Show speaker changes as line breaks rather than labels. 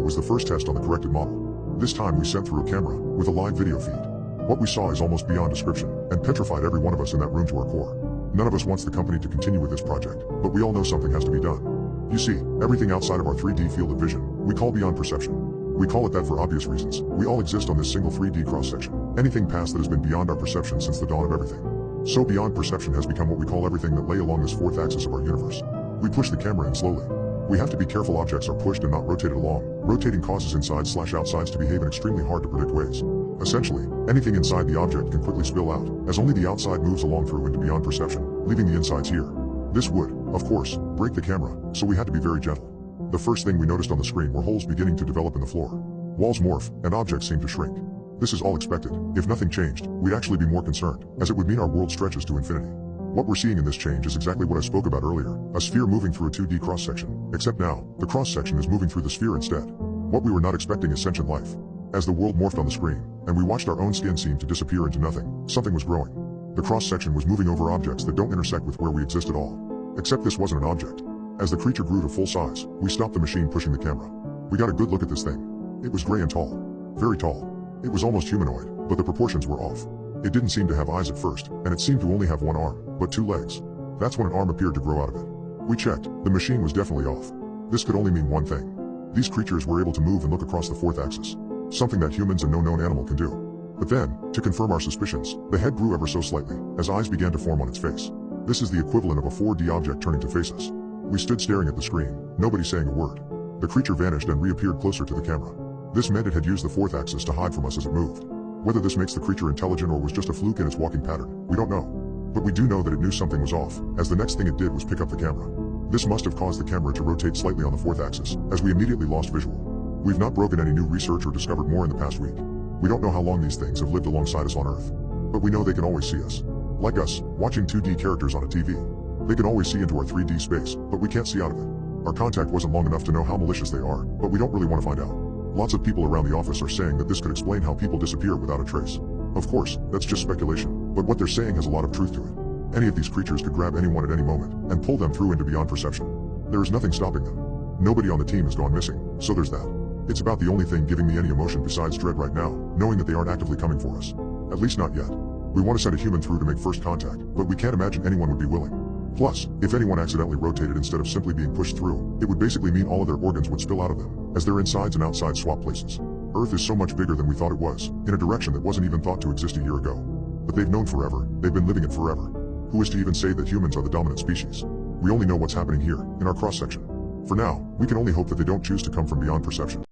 was the first test on the corrected model. This time we sent through a camera, with a live video feed. What we saw is almost beyond description, and petrified every one of us in that room to our core. None of us wants the company to continue with this project, but we all know something has to be done. You see, everything outside of our 3D field of vision, we call beyond perception. We call it that for obvious reasons. We all exist on this single 3D cross-section. Anything past that has been beyond our perception since the dawn of everything. So beyond perception has become what we call everything that lay along this fourth axis of our universe. We push the camera in slowly. We have to be careful objects are pushed and not rotated along. Rotating causes insides/outsides to behave in extremely hard to predict ways. Essentially, anything inside the object can quickly spill out, as only the outside moves along through into beyond perception, leaving the insides here. This would, of course, break the camera, so we had to be very gentle. The first thing we noticed on the screen were holes beginning to develop in the floor. Walls morph, and objects seem to shrink. This is all expected. If nothing changed, we'd actually be more concerned, as it would mean our world stretches to infinity. What we're seeing in this change is exactly what I spoke about earlier, a sphere moving through a 2D cross-section, except now, the cross-section is moving through the sphere instead. What we were not expecting is sentient life. As the world morphed on the screen, and we watched our own skin seem to disappear into nothing, something was growing. The cross-section was moving over objects that don't intersect with where we exist at all. Except this wasn't an object. As the creature grew to full size, we stopped the machine pushing the camera. We got a good look at this thing. It was gray and tall. Very tall. It was almost humanoid, but the proportions were off. It didn't seem to have eyes at first, and it seemed to only have one arm, but two legs. That's when an arm appeared to grow out of it. We checked, the machine was definitely off. This could only mean one thing. These creatures were able to move and look across the fourth axis. Something that humans and no known animal can do. But then, to confirm our suspicions, the head grew ever so slightly, as eyes began to form on its face. This is the equivalent of a 4D object turning to face us. We stood staring at the screen, nobody saying a word. The creature vanished and reappeared closer to the camera. This meant it had used the fourth axis to hide from us as it moved. Whether this makes the creature intelligent or was just a fluke in its walking pattern, we don't know. But we do know that it knew something was off, as the next thing it did was pick up the camera. This must have caused the camera to rotate slightly on the fourth axis, as we immediately lost visual. We've not broken any new research or discovered more in the past week. We don't know how long these things have lived alongside us on Earth. But we know they can always see us. Like us, watching 2D characters on a TV. They can always see into our 3D space, but we can't see out of it. Our contact wasn't long enough to know how malicious they are, but we don't really want to find out. Lots of people around the office are saying that this could explain how people disappear without a trace. Of course, that's just speculation, but what they're saying has a lot of truth to it. Any of these creatures could grab anyone at any moment, and pull them through into beyond perception. There is nothing stopping them. Nobody on the team has gone missing, so there's that. It's about the only thing giving me any emotion besides dread right now, knowing that they aren't actively coming for us. At least not yet. We want to send a human through to make first contact, but we can't imagine anyone would be willing. Plus, if anyone accidentally rotated instead of simply being pushed through, it would basically mean all of their organs would spill out of them, as their insides and outsides swap places. Earth is so much bigger than we thought it was, in a direction that wasn't even thought to exist a year ago. But they've known forever, they've been living it forever. Who is to even say that humans are the dominant species? We only know what's happening here, in our cross-section. For now, we can only hope that they don't choose to come from beyond perception.